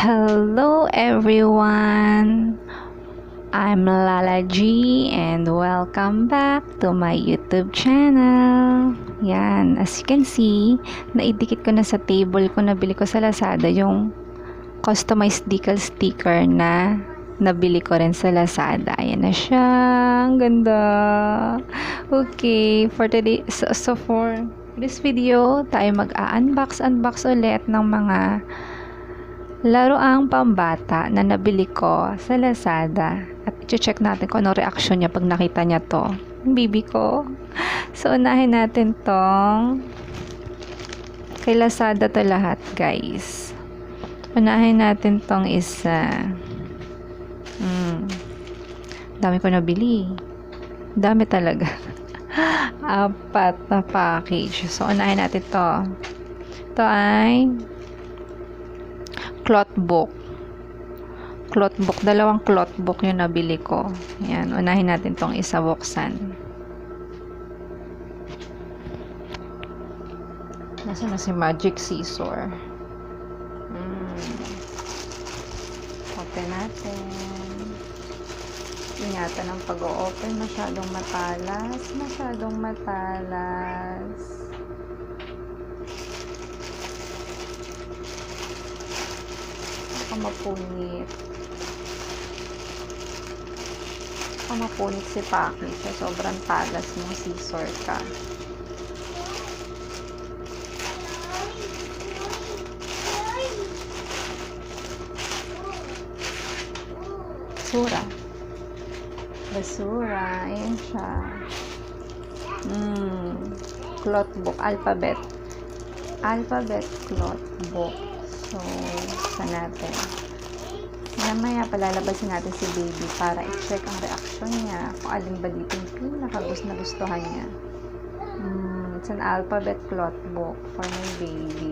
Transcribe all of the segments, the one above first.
Hello everyone! I'm Lala G and welcome back to my YouTube channel. Yan, as you can see, naidikit ko na sa table ko, nabili ko sa Lazada yung customized decal sticker na nabili ko rin sa Lazada. Ayan na siya. Ang ganda. Okay, for today, so for this video, tayo mag-unbox ulit ng mga laruang pambata na nabili ko sa Lazada. At i-check natin kung ano reaction niya pag nakita niya to. Yung baby ko. So, unahin natin tong kay Lazada to lahat, guys. Unahin natin tong isa. Dami ko nabili. Dami talaga. 4 na package. So, unahin natin to. Ito ay cloth book. Cloth book. 2 cloth book yung nabili ko. Yan. Unahin natin tong isa buksan. Nasaan na si Magic Scissor? Open natin. Ingatan ang pag-o-open. Masyadong matalas. Masyadong matalas. Mapunit. Mapunit si package. Sobrang talas ng scissor ka. Basura. Basura. Ayan siya. Cloth book. Alphabet. Alphabet cloth book. So, sa natin. Mamaya palalabasin natin si baby para i-check ang reaction niya. Kung alin ba dito yung pinakagustuhan niya. It's an alphabet cloth book for my baby.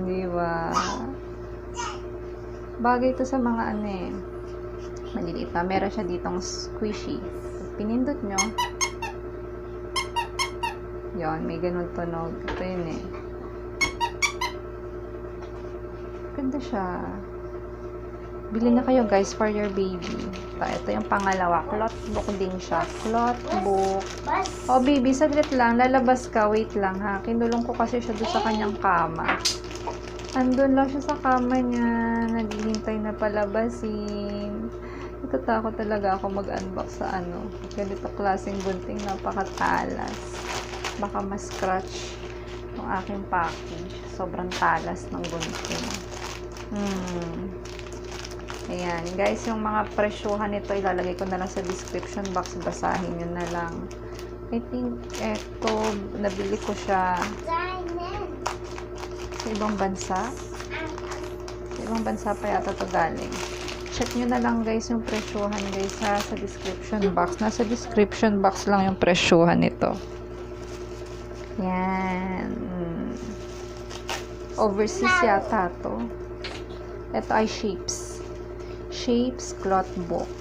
Diba? Bagay ito sa mga maliliit pa. Meron siya ditong squishy. Pinindot nyo, yon, may ganun tunog. Ito yun Ganda siya. Bili na kayo guys for your baby. Ito yung pangalawa. Cloth book din siya. Cloth book. Oh baby, saglit lang. Lalabas ka. Wait lang ha. Kinulong ko kasi siya doon sa kanyang kama. Andun lang siya sa kama niya. Naghihintay na palabasin. Natatakot talaga ako mag-unbox sa ganito klaseng bunting, napakatalas. Baka ma-scratch yung aking package. Sobrang talas ng bunting. Ayan. Guys, yung mga presyuhan nito, ilalagay ko na lang sa description box. Basahin nyo na lang. I think, eto, nabili ko siya sa ibang bansa. Sa ibang bansa pa yata ito galing. Check nyo na lang guys yung presyohan guys sa description box. Nasa description box lang yung presyohan nito. Yan. Overseas yata to. Ito ay Shapes. Shapes cloth book.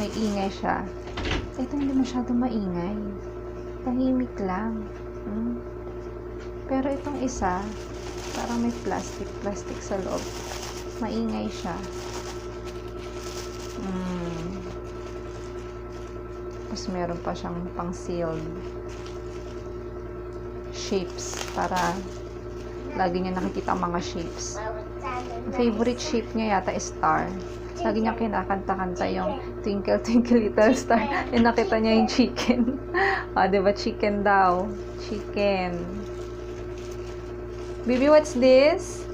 May ingay siya. Ito hindi masyadong maingay. Tahimik lang. Pero itong isa, parang may plastic sa loob. Maingay siya. Tapos meron pa siyang pang sealed shapes para lagi niya nakikita ang mga shapes. Favorite shape niya yata is star. Lagi niya kinakanta-kanta yung Twinkle Twinkle Little Star. Yung nakita niya yung chicken. Diba chicken daw? Chicken. Baby, what's this?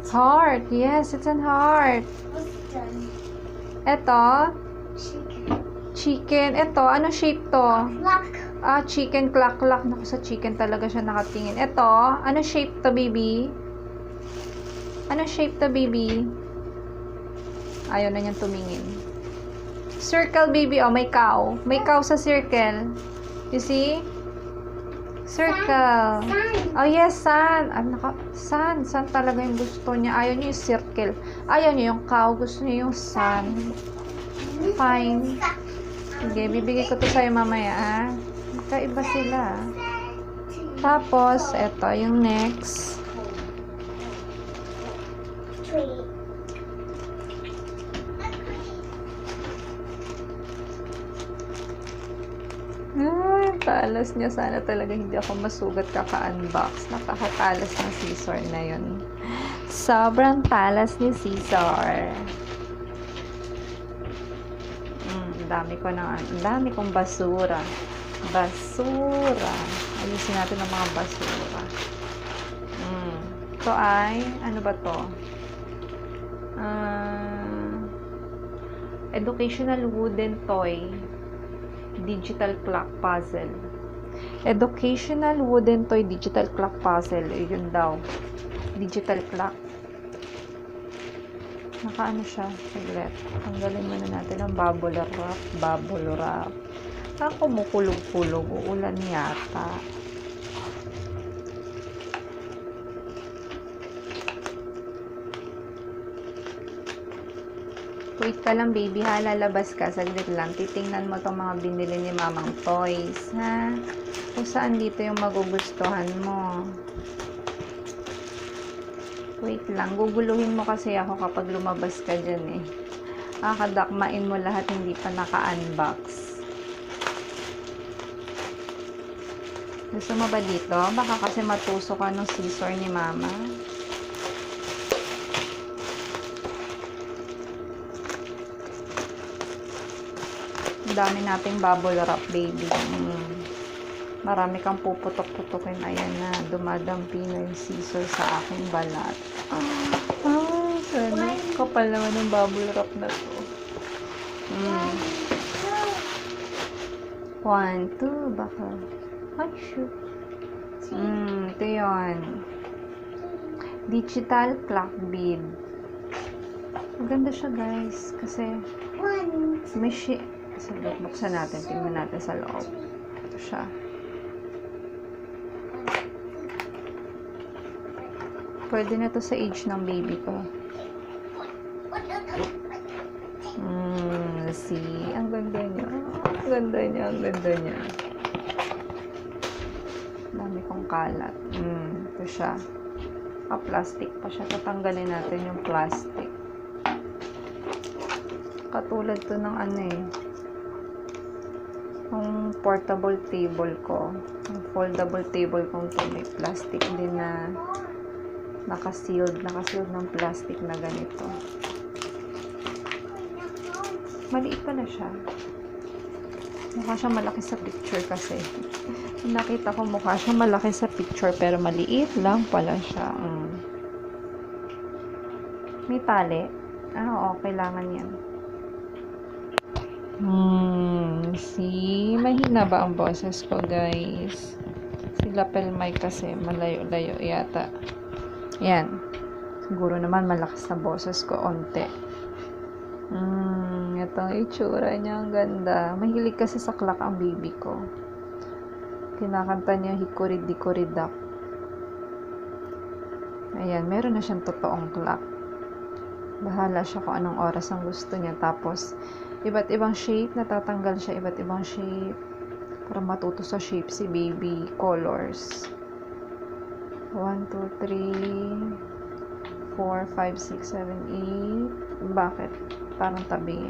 Heart. Yes, it's an heart. Ito? Chicken. Ito, ano shape to? Chicken clack. Naku, sa chicken talaga siya nakatingin. Ito, ano shape to, baby? Ano shape to, baby? Ayaw na niyang tumingin. Circle, baby. Oh, may cow. May cow sa circle. You see? Circle. Sun. Oh, yes, sun. Sun. Sun talaga yung gusto niya. Ayaw niya yung circle. Ayaw niya yung cow. Gusto niya yung sun. fine. Sige, bibigay ko to sa'yo mamaya, ah. Kaiba sila. Tapos, eto, yung next. Ay, talas niya. Sana talaga hindi ako masugat kaka-unbox. Napakatalas ng scissor na yun. Sobrang talas ni scissor. Dami kong basura. Basura. Ayusin natin ang mga basura. Ito ay, ano ba to? Educational wooden toy. Digital clock puzzle. Educational wooden toy digital clock puzzle. Yun daw. Digital clock. Nakaano siya? Saglit. Tanggalin muna natin ang bubble wrap. Bubble wrap. Kumukulog-kulog. Uulan yata. Wait ka lang, baby, ha? Lalabas ka. Saglit lang. Titingnan mo itong mga binili ni mamang toys, ha? Kung saan dito yung magugustuhan mo. Wait lang. Guguluhin mo kasi ako kapag lumabas ka dyan, eh. Kakadakmain mo lahat hindi pa naka-unbox. Gusto mo ba dito? Baka kasi matusok ka ng scissor ni mama. Dami nating bubble wrap, baby. Marami kang puputok-putokin. Ayan na, dumadampi na yung scissor sa aking balat. Sana. Kapal naman ng bubble wrap na to. 1, 2, baka. Ay, shoot. Ito yun. Digital clock bead. Maganda siya, guys. Kasi, may saglit, buksan natin. Tingnan natin sa loob. Ito siya. Pwede na to sa age ng baby ko. See? Ang ganda niya. Ang ganda niya. Ang ganda niya. Dami kong kalat. Ito siya. Plastic pa siya. Tatanggalin natin yung plastic. Katulad to ng ano eh. Yung portable table ko. Yung foldable table kong to. May plastic din na nakasealed ng plastic na ganito. Maliit pala siya. Mukha siya malaki sa picture kasi. Nakita ko mukha siya malaki sa picture pero maliit lang pala siya. May tali. Oo, kailangan yan. See? Mahina ba ang boses ko, guys? Si lapel mic kasi malayo-layo yata. Yan. Siguro naman malakas na boses ko onte. Itong itsura niya, ang ganda. Mahilig kasi sa clock ang baby ko. Kinakanta niya hikorid-dikoridak. Ayan, meron na siyang totoong clock. Bahala siya kung anong oras ang gusto niya. Tapos, iba't ibang shape, natatanggal siya iba't ibang shape. Para matuto sa shape si baby. Colors. 1, 2, 3, 4, 5, 6, 7, 8. Bakit? Parang tabi.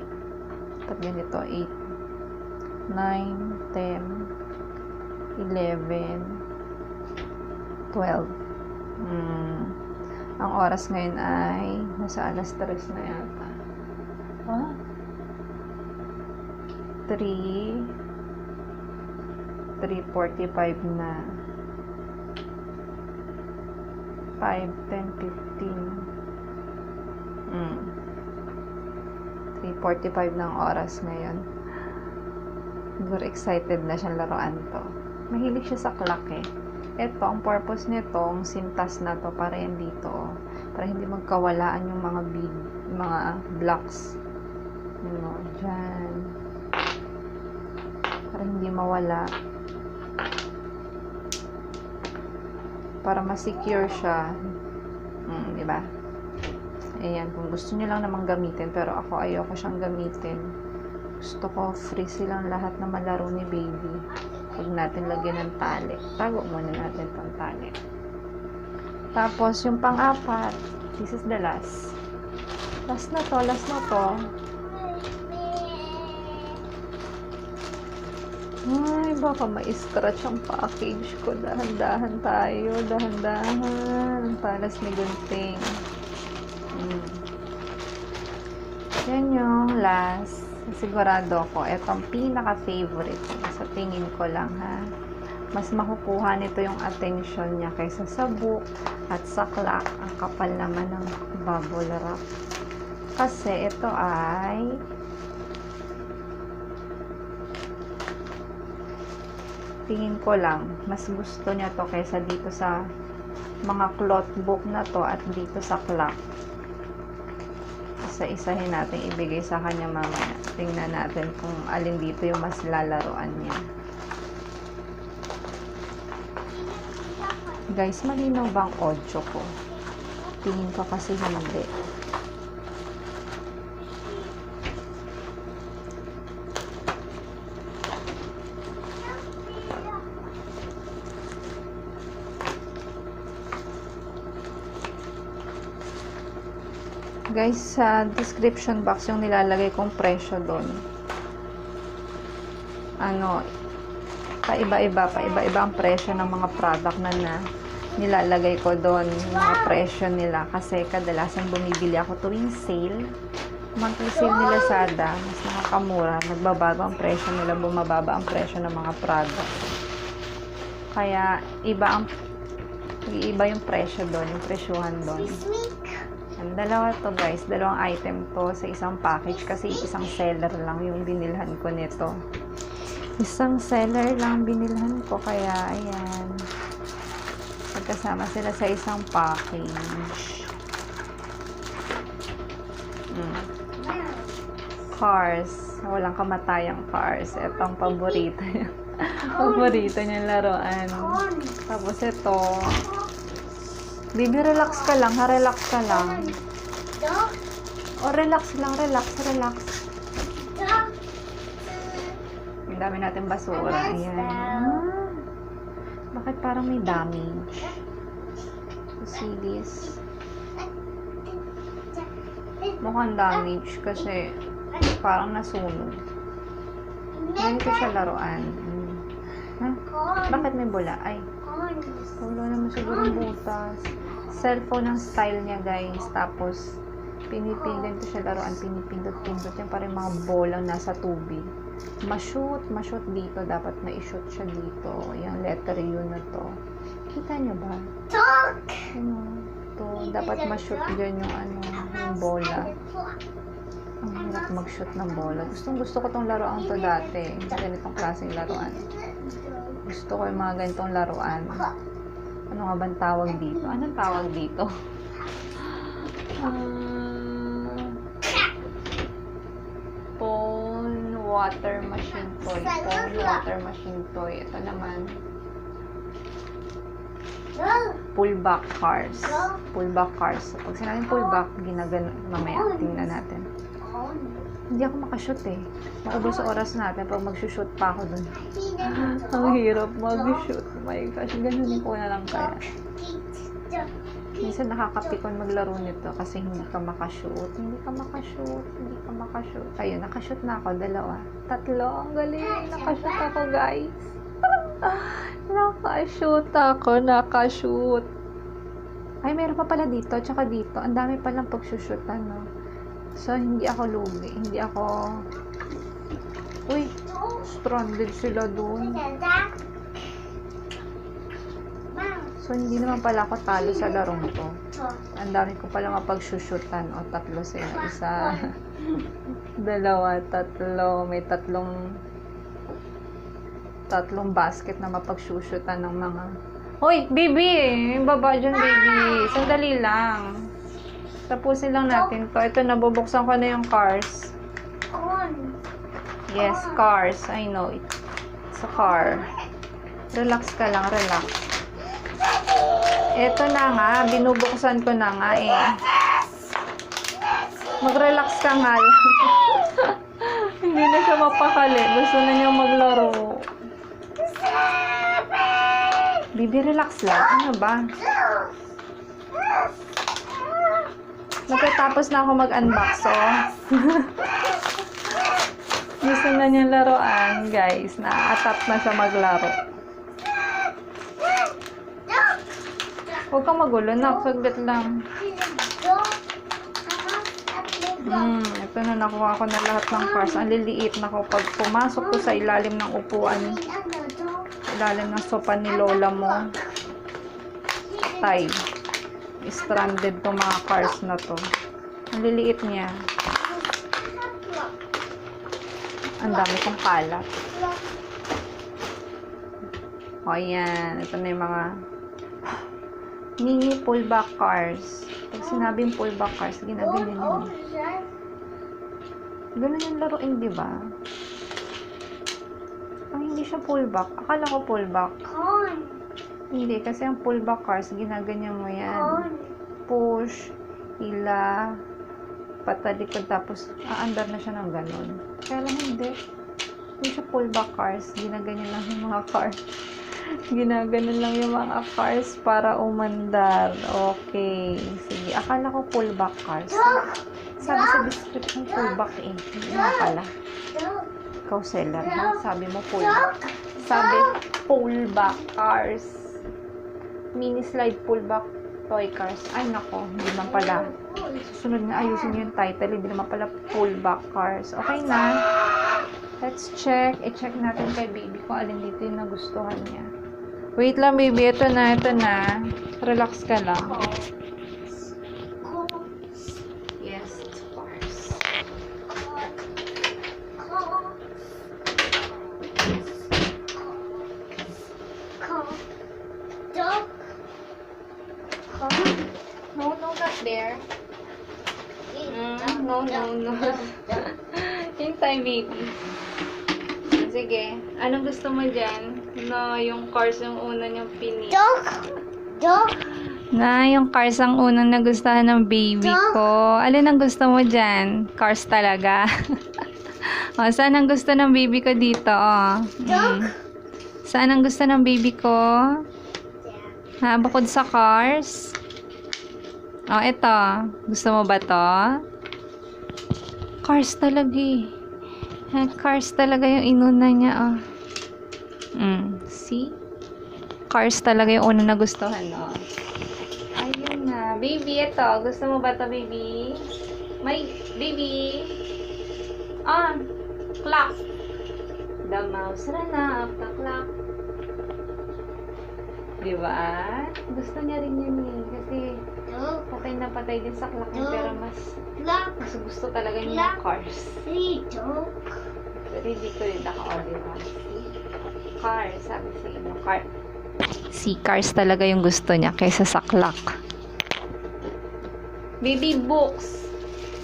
Tabi nito. 8, 9, 10, 11, 12. Ang oras ngayon ay nasa alas 3 na yata. 3:45 na. 5, 10, 15. 3:45 na ang oras ngayon. Siguro excited na siyang laruan to. Mahilig siya sa clock eh. Ito, ang purpose nitong sintas na to para yan dito. Para hindi magkawalaan yung mga bead, mga blocks. Dyan. Para hindi mawala. Para ma-secure siya. Diba? Ayan, kung gusto niyo lang namang gamitin, pero ako ayoko siyang gamitin. Gusto ko free silang lahat na malaro ni baby. Huwag natin lagyan ng tali. Tago muna natin itong tali. Tapos, yung pang-apat, this is the last. Last na to. Ay, baka ma-scratch ang package ko. Dahan-dahan tayo. Dahan-dahan. Palas ni Gunting. Yan yung last. Sigurado ko, etong pinaka-favorite. Sa tingin ko lang, ha. Mas makukuha nito yung attention niya kaysa sa book at sa clock. Ang kapal naman ng bubble wrap. Kasi ito ay tingin ko lang, mas gusto niya to kaysa dito sa mga cloth book na to at dito sa clock. Isa-isahin natin ibigay sa kanya mamaya. Tingnan natin kung alin dito yung mas lalaroan niya. Guys, malinaw bang audio ko? Tingin ko kasi hindi. Guys, sa description box yung nilalagay kong presyo doon. Paiba-iba ang presyo ng mga product na nilalagay ko doon, yung mga presyo nila. Kasi kadalasan bumibili ako tuwing sale. Monthly sale ni Lazada, mas nakakamura. Nagbabago ang presyo nila, bumababa ang presyo ng mga product. Kaya, iba yung presyo doon, yung presyuhan doon. Dalawa to guys, dalawang item to sa isang package kasi isang seller lang yung binilhan ko nito. Isang seller lang binilhan ko, kaya ayan. Magkasama sila sa isang package. Cars. Walang kamatayang cars. Itong paborito niya. Paborito niyang laruan. Tapos ito. Baby, relax ka lang, ha? Relax ka lang. O, relax lang, relax. Ang dami natin basura. Ayan. Bakit parang may damage? You see this? Mukhang damage kasi parang nasunog. Ganito siya laruan. Bakit may bula? Ay, wala naman siguro butas. Cellphone ang style niya guys. Tapos pinipindot ko siya laruan, pinipindot yan para yung mga bolang nasa tubig. Ma-shoot dito, dapat ma-shoot siya dito. Yung letter U na to. Kita nyo ba? To, dapat ma-shoot dyan yung bola. Ang hirap mag-shoot ng bola. Gusto ko tong laruan to dati. Ganitong klaseng laruan. Gusto ko yung mga ganitong laruan. Ano nga bang tawag dito? Anong tawag dito? Phone water machine toy. Phone water machine toy. Ito naman. Pullback cars. Pullback cars. Pag sinabing pullback, ginagano. Mamaya, tingnan natin. Hindi ako makashoot eh. Maubos sa oras natin pag mag-shoot pa ako dun. Ang hirap mag-shoot. Oh my gosh, ganunin ko na lang kaya. Minsan nakakapikon maglaro nito kasi hindi ka makashoot. Ayun, nakashoot na ako. 2. 3. Ang galing. Nakashoot ako guys. Nakashoot. Ay, meron pa pala dito. Tsaka dito. Ang dami palang pagsushootan, no? So, hindi ako lugi. Hindi ako... Uy! Stranded sila dun. So, hindi naman pala ako talo sa larong to. Ang dami ko pala mapagsushootan. O, 3 sila. 1, 2, 3. May 3 basket na mapagsushootan ng mga... Hoy! Baby! Yung baba dyan, baby. Sandali lang. Tapusin lang natin to. Ito, nabubuksan ko na yung cars. Yes, cars. I know it. It's a car. Relax ka lang, relax. Ito na nga, binubuksan ko na nga eh. Mag-relax ka nga lang. Hindi na siya mapakali. Gusto na niya maglaro. Baby, relax lang. Ano ba? Magkatapos na ako mag-unbox, oh. Gusto na niyang laruan, guys. Na-atap na siya maglaro. Huwag kang magulo, nak. Saglit lang. Ito na, nakuha ko na lahat ng cars. Ang liliit na ko pag pumasok ko sa ilalim ng upuan. Ilalim ng sopa ni lola mo. Tay. Stranded to mga cars na to. Ang liliit niya. Ang dami kong kalat. O, ayan. Ito na yung mga mini pullback cars. Pag sinabing pullback cars, ginaganyan yun. Ganun yung laruin, di ba? Ay, hindi siya pullback. Akala ko pullback. Hindi, kasi ang pullback cars, ginaganyan mo yan. Push, hila, patalikod, tapos aandar na siya ng ganun. Kaya lang hindi. Hindi siya pullback cars. Ginaganyan lang yung mga cars. Ginaganon lang yung mga cars para umandar. Okay. Sige. Akala ko pullback cars. Sabi sa description pullback eh. Hindi nga pala. Ikaw seller ha? Sabi mo pullback. Sabi pullback cars. Mini slide pullback toy cars. Ay nako. Hindi naman pala. Susunod na ayusin yung title. Hindi naman pala pullback cars. Okay na. Let's check. I-check natin kay baby kung alin dito yung nagustuhan niya. Wait lang, baby. Ito na, ito na. Relax ka lang. Yes, of course. No, no, not there. No, no, no. Hintay, baby. Sige. Anong gusto mo dyan? Na yung cars yung una niyang pinili. Na yung cars ang unang nagustuhan ng baby ko. Alin ang gusto mo dyan? Cars talaga. O, saan ang gusto ng baby ko dito? O. Saan ang gusto ng baby ko? Ha, bukod sa cars? O, ito. Gusto mo ba to? Cars talaga eh. Cars talaga yung inuna niya, oh. See? Cars talaga yung una na gustuhan, oh. Ayun na. Baby, ito. Gusto mo ba ito, baby? May, baby. On. Clock. The mouse ran up the clock. Diba? Gusto niya rin yun eh. Kasi, patay na patay din sa clock niya. Pero mas gusto talaga niya yung cars. Pero hindi ko rin naka-audio. Cars, sabi sa inyo. Car. Si cars talaga yung gusto niya kaysa sa clock. Baby books.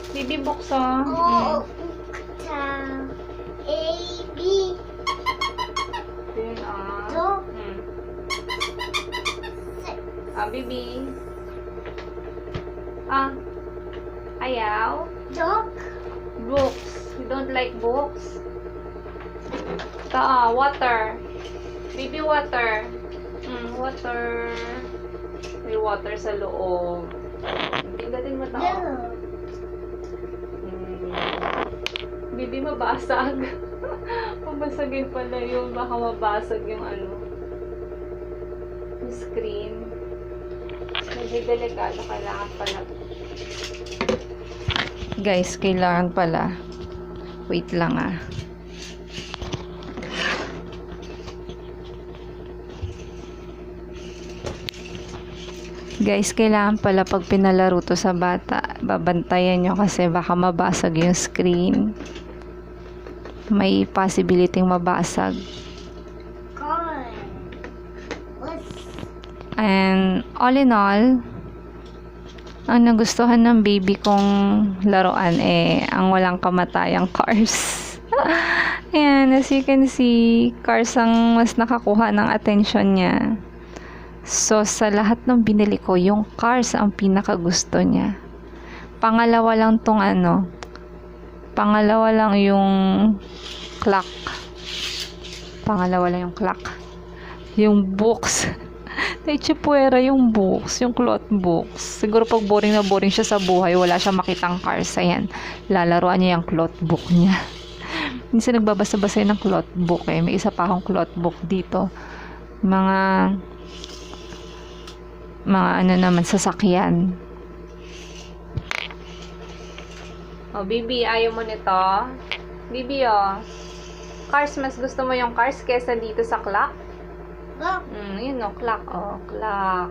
Baby books, oh. A, B. Yun, baby. Ayaw. Books. You don't like books? Ito, water. Baby, water. Water. May water sa loob. Tinggatin mo ito. Baby, mabasag. Mabasagin pala yung, baka mabasag yung ano. Yung screen. Medyo delikado, kailangan pala. Guys, kailangan pala. Wait lang ah. Guys, kailangan pala pag pinalaro to sa bata, babantayan nyo kasi baka mabasag yung screen. May possibility mabasag. And all in all, ang nagustuhan ng baby kong laruan ang walang kamatayang cars. Ayan, as you can see, cars ang mas nakakuha ng attention niya. So, sa lahat ng binili ko, yung cars ang pinakagusto niya. Pangalawa lang tong Pangalawa lang yung clock. Yung books. Naichipuera yung books, yung cloth books. Siguro pag boring na boring siya sa buhay, wala siya makitang cars. Ayan, lalaroan niya yung cloth book niya. Minsan nagbabasa-basa ng cloth book eh. May isa pa akong cloth book dito. Mga ano naman, sasakyan. Oh, Bibi, ayaw mo nito? Bibi, oh. Cars, mas gusto mo yung cars kesa dito sa clock? Yun, oh, clock. Oh, clock.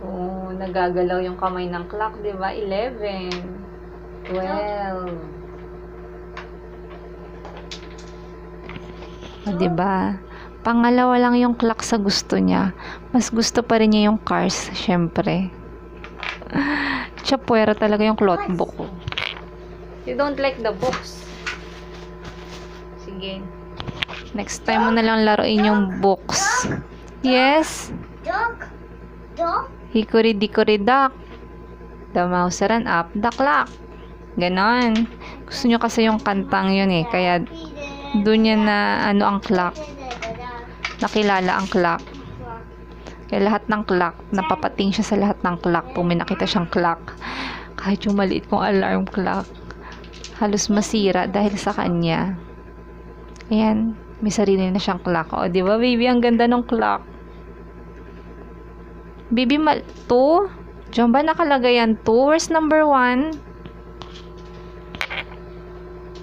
Oh, nagagalaw yung kamay ng clock, di ba? 11. 12. Oh, di ba? Pangalawa lang yung clock sa gusto niya. Mas gusto pa rin niya yung cars, syempre. Chapuera talaga yung cloth book. You don't like the books. Sige. Next time mo na lang laruin yung books. Yes? Dog. Hickory duck. The mouse ran up the clock. Ganon. Gusto nyo kasi yung kantang yun eh. Kaya doon niya na ano ang clock. Nakilala ang clock. Kaya lahat ng clock, napapating siya sa lahat ng clock. Kung may nakita siyang clock. Kahit yung maliit kong alarm clock. Halos masira dahil sa kanya. Ayan. May sarili na siyang clock. O, di ba, baby? Ang ganda ng clock. Baby, 2? Diyan ba nakalagay yan 2? Where's number 1?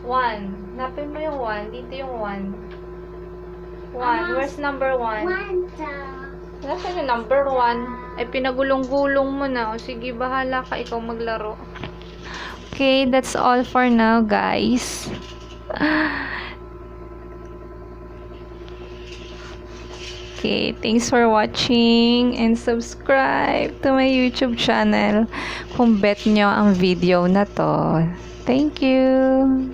1. Napin mo yung 1. Dito yung 1. 1. Where's number 1? Nasaan yung number 1? Ay, pinagulong-gulong mo na. O, sige, bahala ka. Ikaw maglaro. Okay, that's all for now, guys. Okay, thanks for watching and subscribe to my YouTube channel kung bet nyo ang video na to. Thank you!